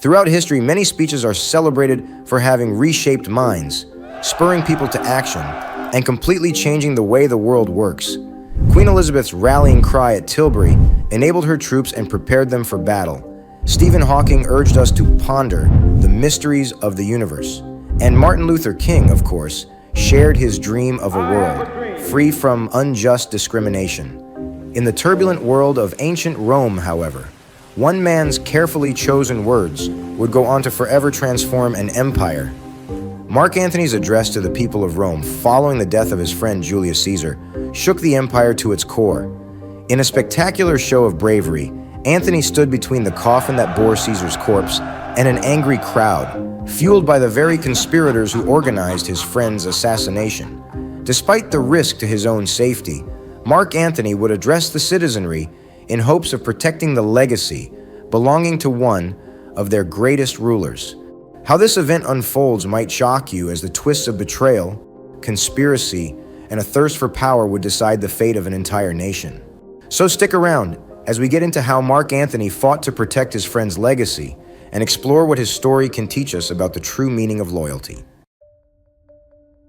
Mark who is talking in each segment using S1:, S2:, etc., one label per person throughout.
S1: Throughout history, many speeches are celebrated for having reshaped minds, spurring people to action, and completely changing the way the world works. Queen Elizabeth's rallying cry at Tilbury enabled her troops and prepared them for battle. Stephen Hawking urged us to ponder the mysteries of the universe. And Martin Luther King, of course, shared his dream of a world free from unjust discrimination. In the turbulent world of ancient Rome, however, one man's carefully chosen words would go on to forever transform an empire. Mark Antony's address to the people of Rome following the death of his friend Julius Caesar shook the empire to its core. In a spectacular show of bravery, Antony stood between the coffin that bore Caesar's corpse and an angry crowd, fueled by the very conspirators who organized his friend's assassination. Despite the risk to his own safety, Mark Antony would address the citizenry in hopes of protecting the legacy belonging to one of their greatest rulers. How this event unfolds might shock you, as the twists of betrayal, conspiracy, and a thirst for power would decide the fate of an entire nation. So stick around as we get into how Mark Antony fought to protect his friend's legacy and explore what his story can teach us about the true meaning of loyalty.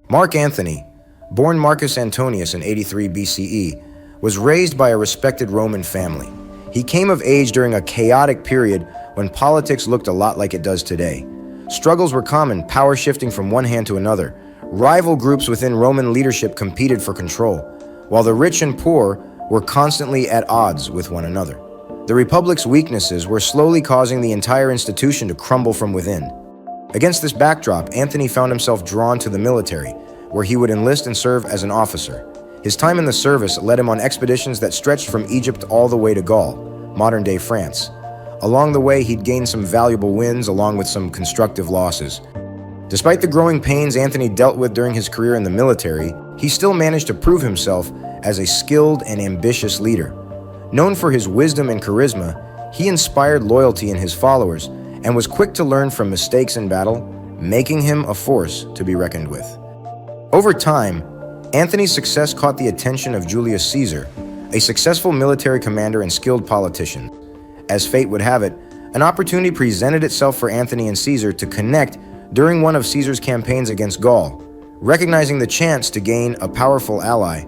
S1: Mark Antony, born Marcus Antonius in 83 BCE, was raised by a respected Roman family. He came of age during a chaotic period when politics looked a lot like it does today. Struggles were common, power shifting from one hand to another. Rival groups within Roman leadership competed for control, while the rich and poor were constantly at odds with one another. The Republic's weaknesses were slowly causing the entire institution to crumble from within. Against this backdrop, Antony found himself drawn to the military, where he would enlist and serve as an officer. His time in the service led him on expeditions that stretched from Egypt all the way to Gaul, modern-day France. Along the way, he'd gained some valuable wins along with some constructive losses. Despite the growing pains Antony dealt with during his career in the military, he still managed to prove himself as a skilled and ambitious leader. Known for his wisdom and charisma, he inspired loyalty in his followers and was quick to learn from mistakes in battle, making him a force to be reckoned with. Over time, Antony's success caught the attention of Julius Caesar, a successful military commander and skilled politician. As fate would have it, an opportunity presented itself for Antony and Caesar to connect during one of Caesar's campaigns against Gaul. Recognizing the chance to gain a powerful ally,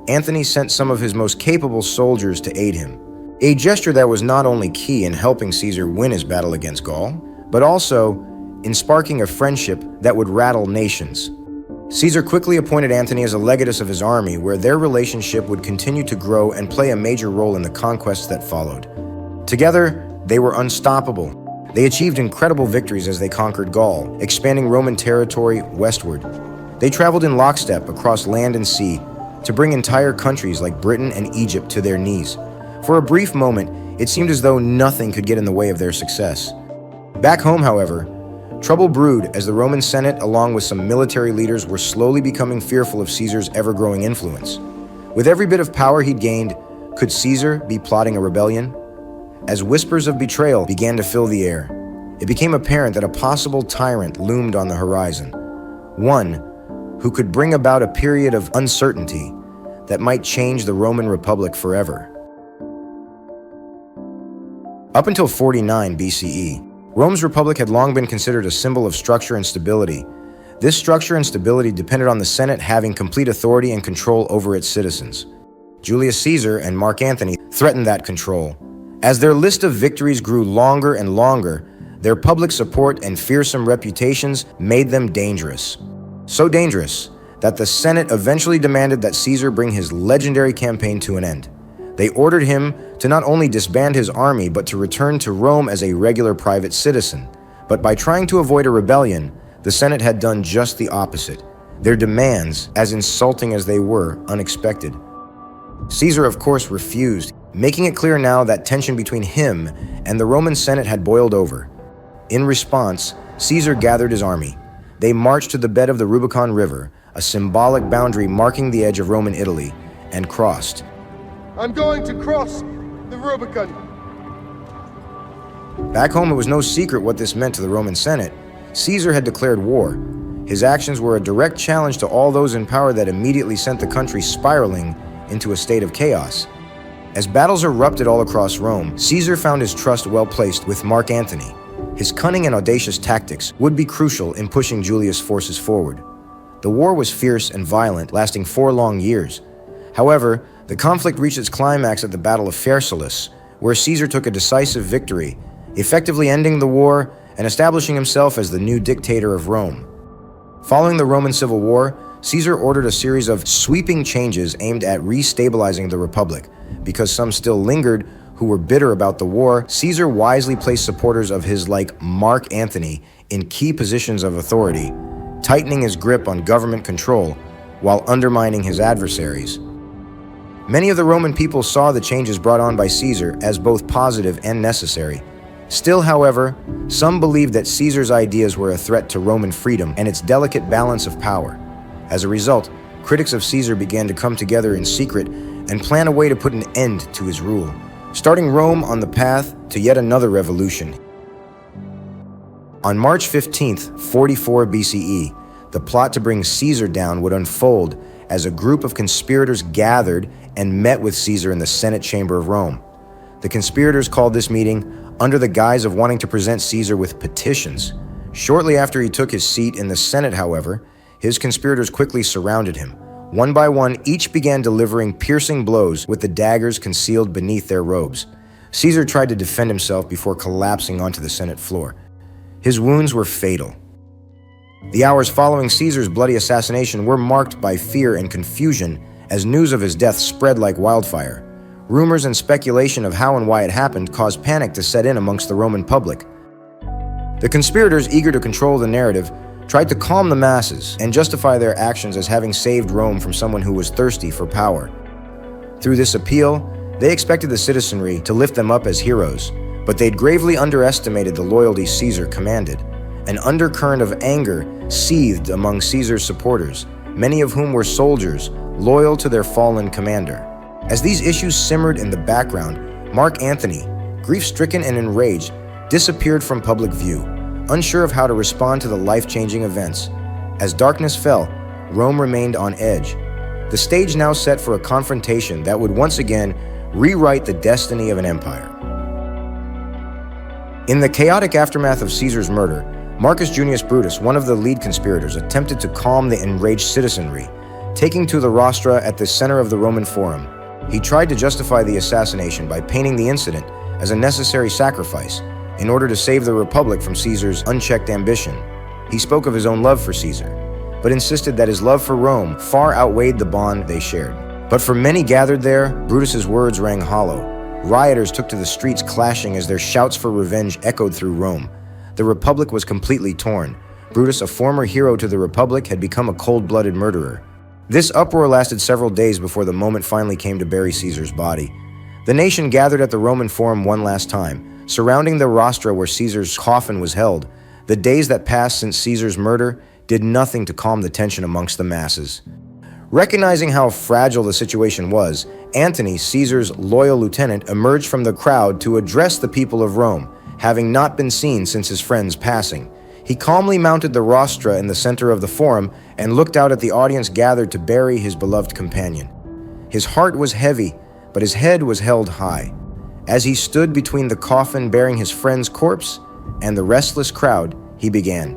S1: Antony sent some of his most capable soldiers to aid him. A gesture that was not only key in helping Caesar win his battle against Gaul, but also in sparking a friendship that would rattle nations. Caesar quickly appointed Antony as a legatus of his army, where their relationship would continue to grow and play a major role in the conquests that followed. Together, they were unstoppable. They achieved incredible victories as they conquered Gaul, expanding Roman territory westward. They traveled in lockstep across land and sea to bring entire countries like Britain and Egypt to their knees. For a brief moment, it seemed as though nothing could get in the way of their success. Back home, however, trouble brewed as the Roman Senate, along with some military leaders, were slowly becoming fearful of Caesar's ever-growing influence. With every bit of power he'd gained, could Caesar be plotting a rebellion? As whispers of betrayal began to fill the air, it became apparent that a possible tyrant loomed on the horizon. One who could bring about a period of uncertainty that might change the Roman Republic forever. Up until 49 BCE, Rome's republic had long been considered a symbol of structure and stability. This structure and stability depended on the Senate having complete authority and control over its citizens. Julius Caesar and Mark Antony threatened that control. As their list of victories grew longer and longer, their public support and fearsome reputations made them dangerous. So dangerous that the Senate eventually demanded that Caesar bring his legendary campaign to an end. They ordered him to not only disband his army, but to return to Rome as a regular private citizen. But by trying to avoid a rebellion, the Senate had done just the opposite. Their demands, as insulting as they were, unexpected. Caesar, of course, refused, making it clear now that tension between him and the Roman Senate had boiled over. In response, Caesar gathered his army. They marched to the bed of the Rubicon River, a symbolic boundary marking the edge of Roman Italy, and crossed.
S2: I'm going to cross the Rubicon.
S1: Back home, it was no secret what this meant to the Roman Senate. Caesar had declared war. His actions were a direct challenge to all those in power that immediately sent the country spiraling into a state of chaos. As battles erupted all across Rome, Caesar found his trust well placed with Mark Antony. His cunning and audacious tactics would be crucial in pushing Julius' forces forward. The war was fierce and violent, lasting 4 long years. However, the conflict reached its climax at the Battle of Pharsalus, where Caesar took a decisive victory, effectively ending the war and establishing himself as the new dictator of Rome. Following the Roman Civil War, Caesar ordered a series of sweeping changes aimed at restabilizing the Republic. Because some still lingered who were bitter about the war, Caesar wisely placed supporters of his like Mark Antony in key positions of authority, tightening his grip on government control while undermining his adversaries. Many of the Roman people saw the changes brought on by Caesar as both positive and necessary. Still, however, some believed that Caesar's ideas were a threat to Roman freedom and its delicate balance of power. As a result, critics of Caesar began to come together in secret and plan a way to put an end to his rule, starting Rome on the path to yet another revolution. On March 15th, 44 BCE, the plot to bring Caesar down would unfold as a group of conspirators gathered and met with Caesar in the Senate chamber of Rome. The conspirators called this meeting under the guise of wanting to present Caesar with petitions. Shortly after he took his seat in the Senate, however, his conspirators quickly surrounded him. One by one, each began delivering piercing blows with the daggers concealed beneath their robes. Caesar tried to defend himself before collapsing onto the Senate floor. His wounds were fatal. The hours following Caesar's bloody assassination were marked by fear and confusion as news of his death spread like wildfire. Rumors and speculation of how and why it happened caused panic to set in amongst the Roman public. The conspirators, eager to control the narrative, tried to calm the masses and justify their actions as having saved Rome from someone who was thirsty for power. Through this appeal, they expected the citizenry to lift them up as heroes, but they'd gravely underestimated the loyalty Caesar commanded. An undercurrent of anger seethed among Caesar's supporters, many of whom were soldiers loyal to their fallen commander. As these issues simmered in the background, Mark Antony, grief-stricken and enraged, disappeared from public view, unsure of how to respond to the life-changing events. As darkness fell, Rome remained on edge. The stage now set for a confrontation that would once again rewrite the destiny of an empire. In the chaotic aftermath of Caesar's murder, Marcus Junius Brutus, one of the lead conspirators, attempted to calm the enraged citizenry, taking to the rostra at the center of the Roman Forum. He tried to justify the assassination by painting the incident as a necessary sacrifice in order to save the Republic from Caesar's unchecked ambition. He spoke of his own love for Caesar, but insisted that his love for Rome far outweighed the bond they shared. But for many gathered there, Brutus's words rang hollow. Rioters took to the streets clashing as their shouts for revenge echoed through Rome. The Republic was completely torn. Brutus, a former hero to the Republic, had become a cold-blooded murderer. This uproar lasted several days before the moment finally came to bury Caesar's body. The nation gathered at the Roman Forum one last time, surrounding the rostra where Caesar's coffin was held. The days that passed since Caesar's murder did nothing to calm the tension amongst the masses. Recognizing how fragile the situation was, Antony, Caesar's loyal lieutenant, emerged from the crowd to address the people of Rome, having not been seen since his friend's passing. He calmly mounted the rostra in the center of the forum and looked out at the audience gathered to bury his beloved companion. His heart was heavy, but his head was held high. As he stood between the coffin bearing his friend's corpse and the restless crowd, he began.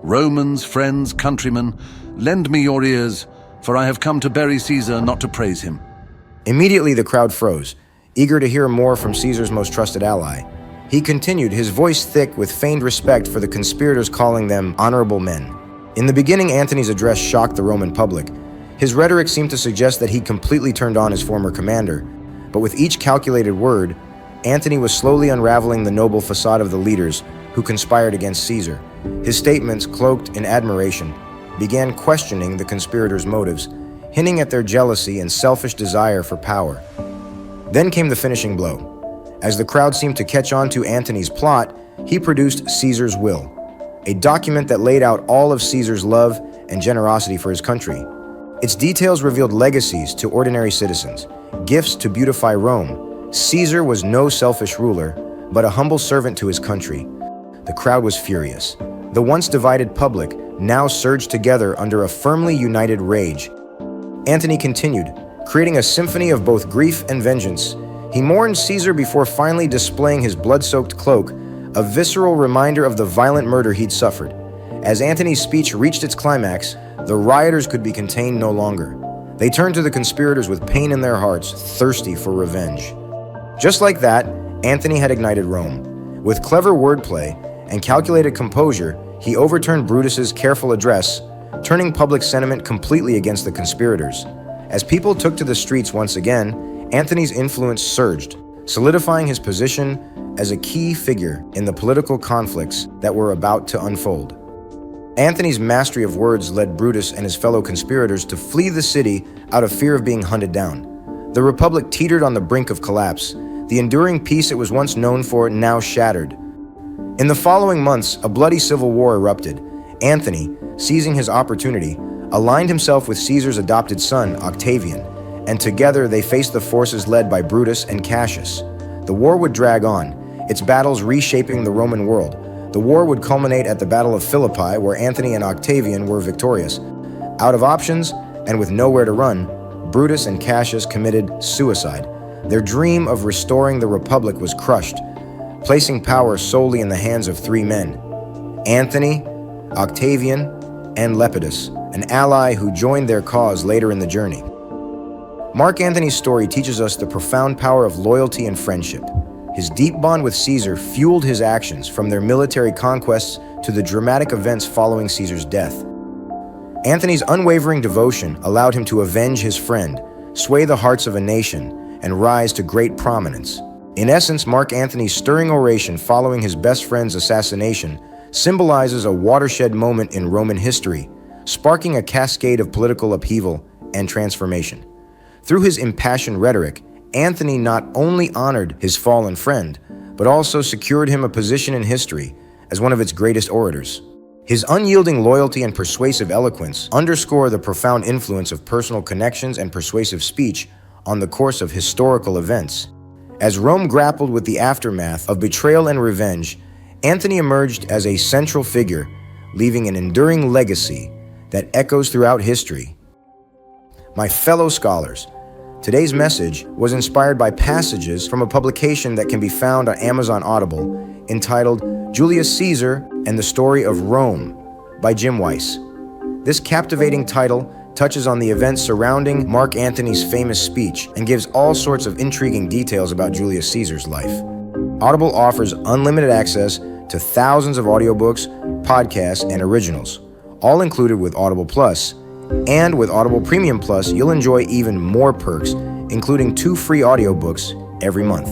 S3: Romans, friends, countrymen, lend me your ears, for I have come to bury Caesar, not to praise him.
S1: Immediately the crowd froze, eager to hear more from Caesar's most trusted ally. He continued, his voice thick with feigned respect for the conspirators, calling them honorable men. In the beginning, Antony's address shocked the Roman public. His rhetoric seemed to suggest that he completely turned on his former commander. But with each calculated word, Antony was slowly unraveling the noble facade of the leaders who conspired against Caesar. His statements, cloaked in admiration, began questioning the conspirators' motives, hinting at their jealousy and selfish desire for power. Then came the finishing blow. As the crowd seemed to catch on to Antony's plot, he produced Caesar's will, a document that laid out all of Caesar's love and generosity for his country. Its details revealed legacies to ordinary citizens, gifts to beautify Rome. Caesar was no selfish ruler, but a humble servant to his country. The crowd was furious. The once divided public now surged together under a firmly united rage. Antony continued, creating a symphony of both grief and vengeance. He mourned Caesar before finally displaying his blood-soaked cloak, a visceral reminder of the violent murder he'd suffered. As Antony's speech reached its climax, the rioters could be contained no longer. They turned to the conspirators with pain in their hearts, thirsty for revenge. Just like that, Antony had ignited Rome. With clever wordplay and calculated composure, he overturned Brutus's careful address, turning public sentiment completely against the conspirators. As people took to the streets once again, Antony's influence surged, solidifying his position as a key figure in the political conflicts that were about to unfold. Antony's mastery of words led Brutus and his fellow conspirators to flee the city out of fear of being hunted down. The Republic teetered on the brink of collapse. The enduring peace it was once known for now shattered. In the following months, a bloody civil war erupted. Antony, seizing his opportunity, aligned himself with Caesar's adopted son, Octavian, and together they faced the forces led by Brutus and Cassius. The war would drag on, its battles reshaping the Roman world. The war would culminate at the Battle of Philippi, where Antony and Octavian were victorious. Out of options, and with nowhere to run, Brutus and Cassius committed suicide. Their dream of restoring the Republic was crushed, placing power solely in the hands of three men: Antony, Octavian, and Lepidus, an ally who joined their cause later in the journey. Mark Antony's story teaches us the profound power of loyalty and friendship. His deep bond with Caesar fueled his actions, from their military conquests to the dramatic events following Caesar's death. Antony's unwavering devotion allowed him to avenge his friend, sway the hearts of a nation, and rise to great prominence. In essence, Mark Antony's stirring oration following his best friend's assassination symbolizes a watershed moment in Roman history, sparking a cascade of political upheaval and transformation. Through his impassioned rhetoric, Antony not only honored his fallen friend, but also secured him a position in history as one of its greatest orators. His unyielding loyalty and persuasive eloquence underscore the profound influence of personal connections and persuasive speech on the course of historical events. As Rome grappled with the aftermath of betrayal and revenge, Antony emerged as a central figure, leaving an enduring legacy that echoes throughout history. My fellow scholars, today's message was inspired by passages from a publication that can be found on Amazon Audible entitled Julius Caesar and the Story of Rome by Jim Weiss. This captivating title touches on the events surrounding Mark Antony's famous speech and gives all sorts of intriguing details about Julius Caesar's life. Audible offers unlimited access to thousands of audiobooks, podcasts, and originals, all included with Audible Plus. And with Audible Premium Plus, you'll enjoy even more perks, including 2 free audiobooks every month.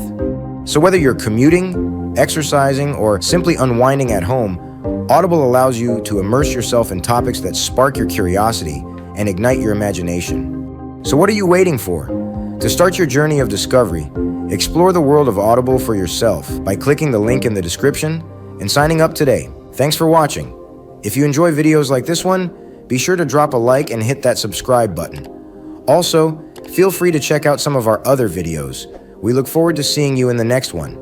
S1: So whether you're commuting, exercising, or simply unwinding at home, Audible allows you to immerse yourself in topics that spark your curiosity and ignite your imagination. So what are you waiting for? To start your journey of discovery, explore the world of Audible for yourself by clicking the link in the description and signing up today. Thanks for watching. If you enjoy videos like this one, be sure to drop a like and hit that subscribe button. Also, feel free to check out some of our other videos. We look forward to seeing you in the next one.